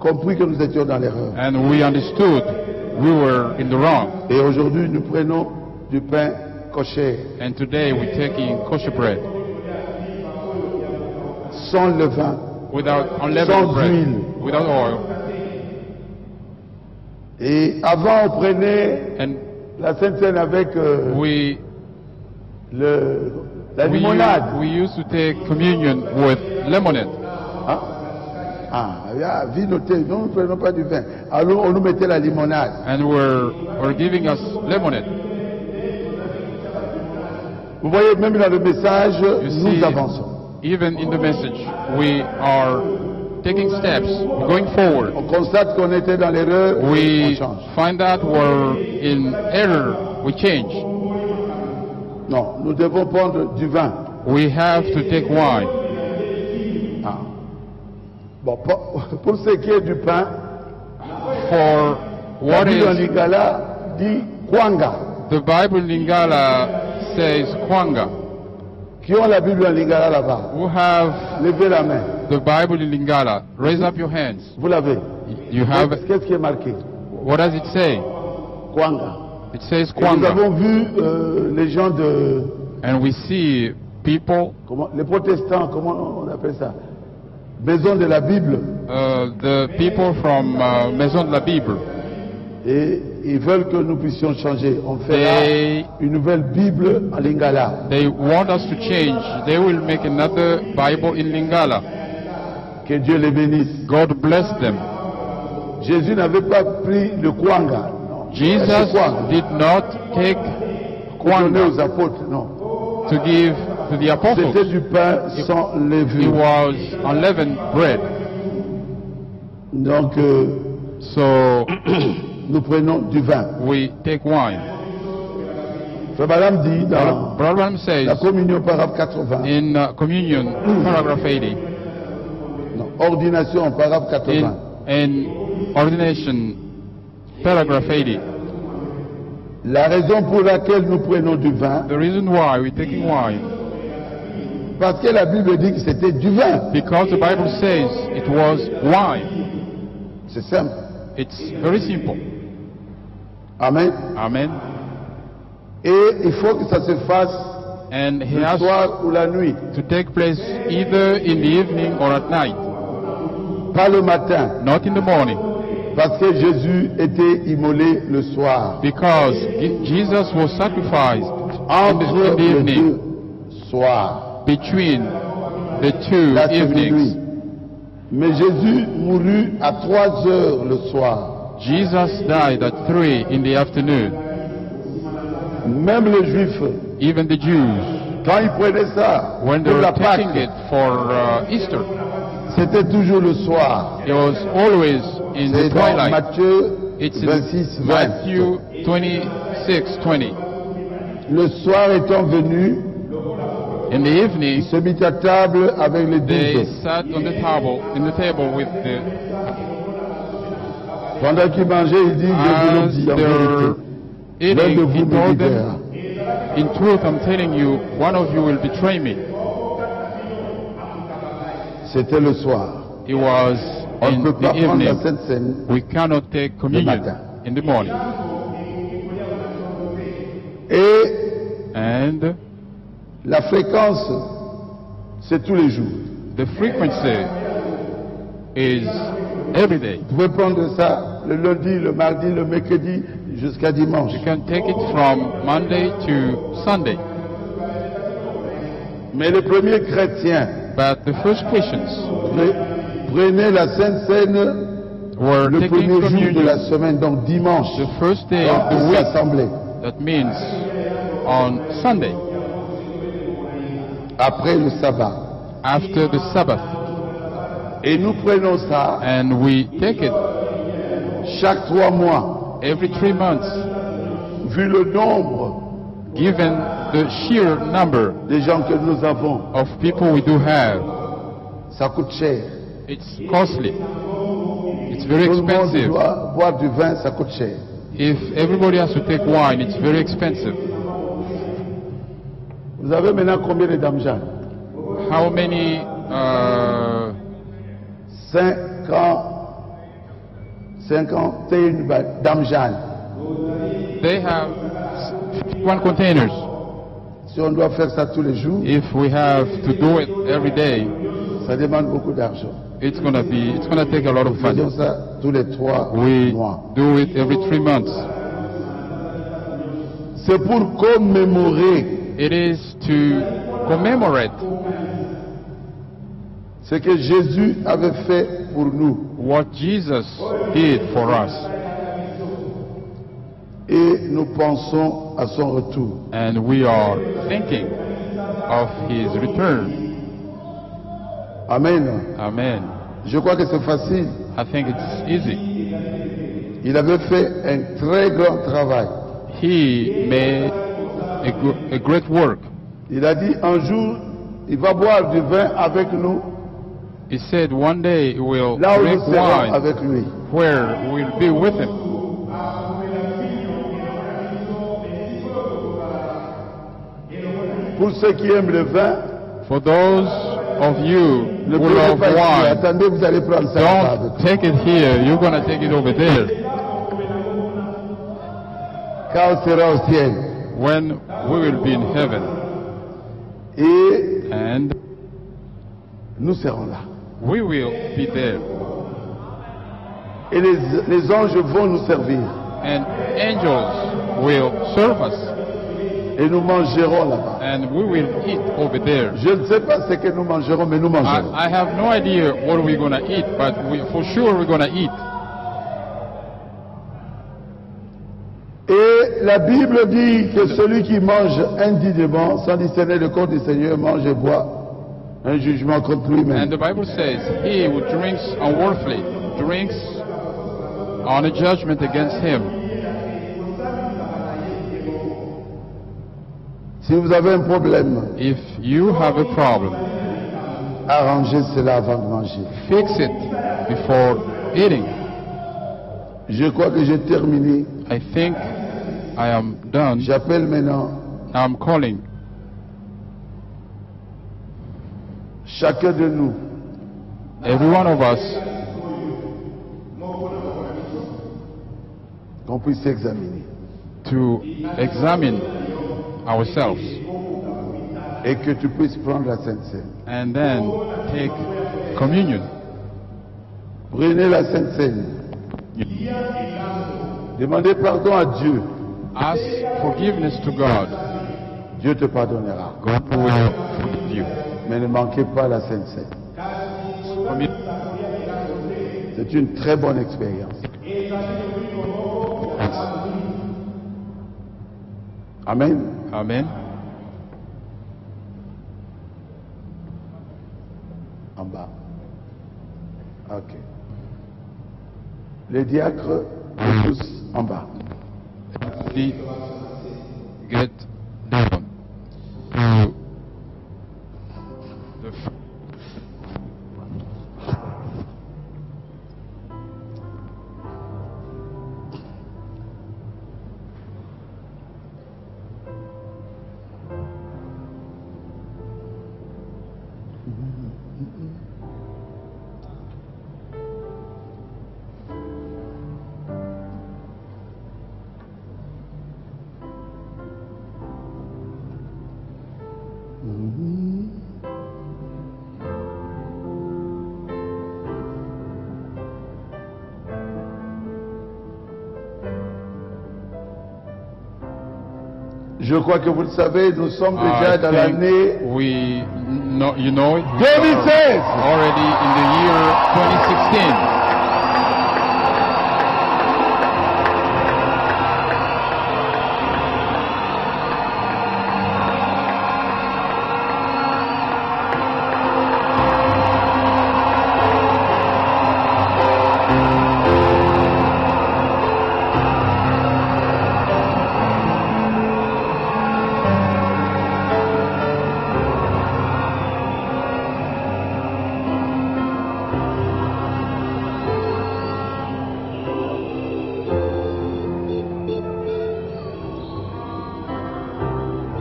compris que nous étions dans l'erreur. And we understood we were in the wrong. Et aujourd'hui, nous prenons du pain kosher, And today we're taking kosher bread sans levain, without sans unleavened bread, huile. without oil. Et avant, on prenait And la Sainte Seine avec la limonade. we used to take communion with lemonade. Vie notée, nous ne prenons pas du vin. Alors, on nous mettait la limonade. And were giving us lemonade. Vous voyez, même dans le message, You nous see, avançons. even in the message, we are taking steps, going forward. On constate qu'on était dans l'erreur, on We change. find out we're in error, we change. Non, nous devons prendre du vin. We have to take wine. Bon, pour ce qui est du pain, For la what Bible en is, lingala dit kwanga. the Bible in Lingala says kwanga. Qui ont la Bible en lingala là-bas? Who have Levez la main. the Bible in Lingala? Raise up your hands. Vous l'avez? You have, Qu'est-ce qui est marqué? what does it say? Kwanga. It says Et nous kwanga. avons vu les gens de... And we see people, les protestants, comment on appelle ça? Maison de la Bible. the people from Maison de la Bible. Et ils veulent que nous puissions changer. On fait They- une nouvelle Bible en lingala. They want us to change. They will make another Bible in Lingala. Que Dieu les bénisse. God bless them. Jésus n'avait pas pris le kwanga. Non. Jesus C'est kwanga. did not take Qu'on donnait kwanga aux apôtres. Non. to give to the C'était apostles. du pain sans It levure. was unleavened bread. Donc, So nous prenons du vin. we take wine. Frère Madame dit dans Brother Branham says la communion paragraphe 80, in communion, paragraph 80, non, ordination paragraphe 80, in ordination, paragraph 80, la raison pour laquelle nous prenons du vin, the reason why we're taking wine, parce que la Bible dit que c'était du vin. because the Bible says it was wine. C'est simple. It's very simple. Amen. Amen. Et il faut que ça se fasse And he le has soir ou la nuit, to take place either in the evening or at night, pas le matin, not in the morning, parce que Jésus était immolé le soir. because Jesus was sacrificed Entre in the les evening, deux soirs, between the two là c'est evenings. minuit. Mais Jésus mourut à 3 heures le soir. Jesus died at 3 in the afternoon. Même les Juifs, Even the Jews, quand ils prenaient ça when they pour la were taking Pâque, it for Easter, c'était toujours le soir. it was always in C'est the dans twilight. Matthieu It's in 26, 20. Matthew 26:20. Le soir étant venu, In the il evening, se mit à table avec les they 12. sat on the table with the, Pendant qu'il mangeait, il dit, je vous le as dis en they were vérité, l'un de eating, vous he me told libère. them, in truth, I'm telling you, one of you will betray me. C'était le soir. It was On in ne peut pas the prendre la evening. Sainte Seine. We cannot take communion matin. in the morning. Et And la fréquence, c'est tous les jours. the frequency is every day. Vous pouvez prendre ça le lundi, le mardi, le mercredi, jusqu'à dimanche. You can take it from Monday to Sunday. Mais les premiers chrétiens But the first Christians prenaient la Sainte Seine were le taking premier jour de communion la semaine, donc dimanche. the first day Quand of the ils week. s'assemblaient. That means on Sunday, Après le sabbat. after the Sabbath. Et nous prenons ça And we take it chaque 3 mois. every 3 months, Vu le nombre given the sheer number des gens que nous avons, of people we do have. ça coûte cher. It's costly. It's very Tout le monde expensive. doit boire du vin, ça coûte cher. If everybody has to take wine, it's very expensive. Vous avez maintenant combien de damjans? How many 51 damjans. They have 51 containers. Si on doit faire ça tous les jours, If we have to do it every day, ça demande beaucoup d'argent. it's gonna take a lot of Faisons money. ça tous les 3 We mois. do it every 3 months. C'est pour commémorer It is to commemorate ce que Jésus avait fait pour nous. what Jesus did for us. Et nous pensons à son retour. And we are thinking of his return. Amen. Amen. Je crois que c'est facile. I think it's easy. Il avait fait un très grand travail. He made a great work. Il a dit un jour, il va boire du vin avec nous, He said one day he will là où drink nous serons wine avec lui. where we'll be with him. Pour ceux qui aiment le vin, For those of you ne who prenez love pas ici. wine, Attendez, vous allez prendre ça là-bas avec don't vous. take it here. You're going to take it over there Quand on sera au ciel. when we will be in heaven. Et And nous serons là. we will be there. Et les anges vont nous servir. And angels will serve us. Et nous mangerons là-bas. And we will eat over there. Je ne sais pas ce que nous mangerons, mais nous mangerons. I have no idea what we're going to eat, but for sure we're going to eat. Et la Bible dit que celui qui mange indignement, sans discerner le corps du Seigneur, mange et boit un jugement contre And lui-même. the Bible says, he who drinks unworthily drinks on a judgment against him. Si vous avez un problème, If you have a problem, arrangez cela avant de manger. fix it before eating. Je crois que j'ai terminé. I think I am done. J'appelle maintenant I'm calling chacun de nous every one of us qu'on puisse s'examiner to examine ourselves et que tu puisses prendre la Sainte Seine. and then take communion. Prenez la Sainte Seine. Demandez pardon à Dieu. Ask forgiveness to God. Dieu te pardonnera. God will forgive you. Mais ne manquez pas la Sainte Seine. C'est une très bonne expérience. Amen. Amen. En bas. Ok. Les diacres, tous en bas. Feet get down to the Je crois que vous le savez, nous sommes I déjà dans think l'année we know, you know it. We 2016. are already in the year 2016.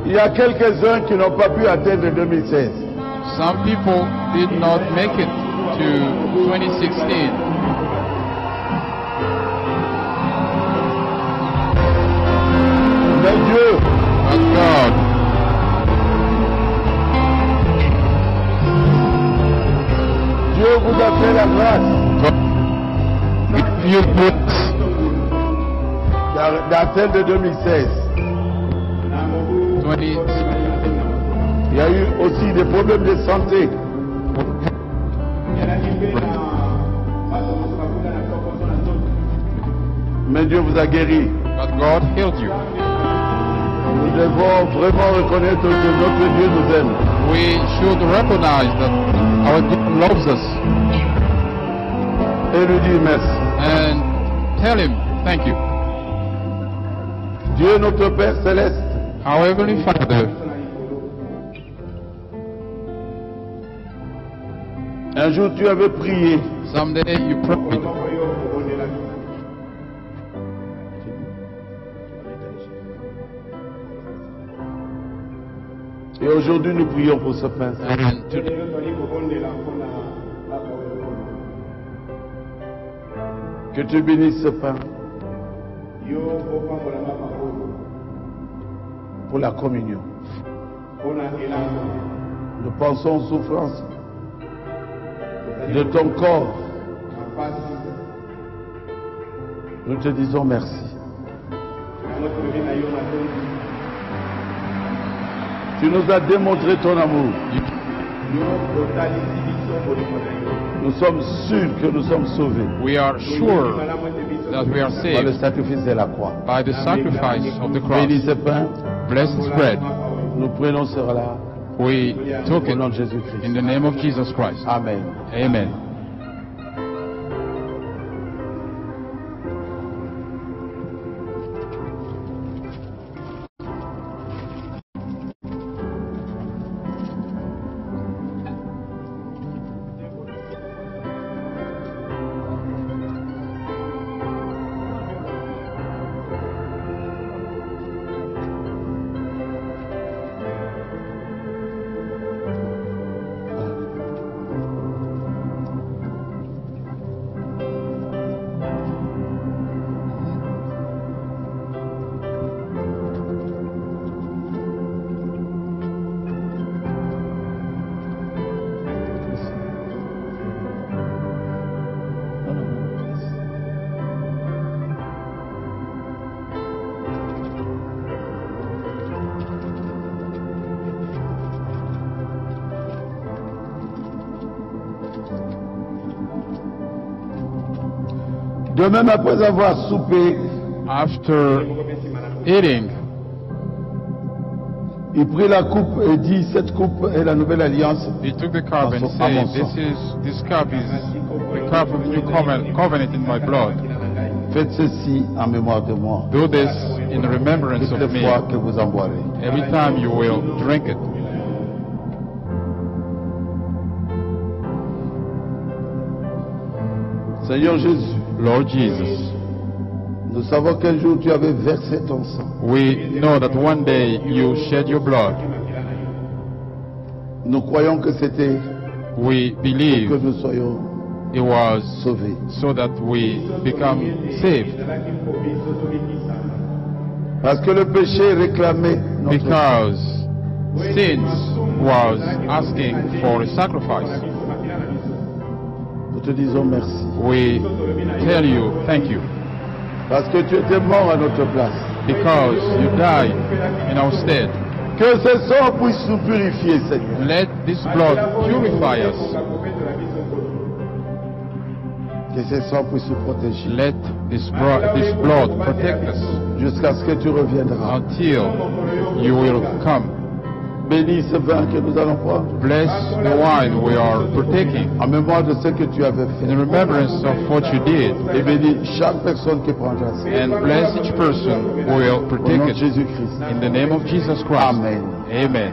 Il y a quelques-uns qui n'ont pas pu atteindre 2016. Some people did not make it to 2016. Mais Dieu, But God, Dieu vous a fait la grâce give you grace d'atteindre 2016. 20. Il y a eu aussi des problèmes de santé. Mais Dieu vous a guéri. But God healed you. Nous devons vraiment reconnaître que notre Dieu nous aime. We should recognize that our God loves us Et lui dire merci. and tell Him thank you. Dieu notre Père Céleste, Our Heavenly Father, un jour tu avais prié someday you prayed et aujourd'hui nous prions pour ce pain. and today Que tu bénisses ce pain pour la communion. Nous pensons aux souffrances de ton corps. Nous te disons merci. Tu nous as démontré ton amour. Nous sommes sûrs que nous sommes sauvés we are sure that we are par le saved sacrifice de la croix. by the sacrifice of the cross. Bénis ce pain. Bless this bread. Nous prenons cela We took au it nom de Jésus-Christ. in the name of Jesus Christ. Amen. Amen. De même, après avoir soupé, After eating, il prit la coupe et dit, cette coupe est la nouvelle alliance. he took the cup and said, "This cup is the cup of the new covenant in my blood. Faites ceci en mémoire de moi. Do this in remembrance Toutes of les me fois que vous en boirez. every time you will drink it." Seigneur Jésus, Lord Jesus, nous savons qu'un jour tu avais versé ton sang. we know that one day you shed your blood. Nous croyons que c'était We que believe nous soyons it was sauvés. so that we become saved, Parce que le péché réclamait notre because sins was asking for a sacrifice. Nous te disons merci. We tell you thank you Parce que tu étais mort à notre place. because you died in our stead. Que ce sang puisse nous purifier, Seigneur. Let this blood purify us. Que ce sang puisse nous protéger. Let this blood protect us Jusqu'à ce que tu reviendras. until you will come. Bénis ce vin que nous allons boire. Bless the wine we are partaking En mémoire de ce que tu avais in fait. remembrance of what you did, Et bénis chaque personne qui prendra ça. and bless each person who will Au nom partake de it Jésus-Christ. in the name of Jesus Christ. Amen. Amen.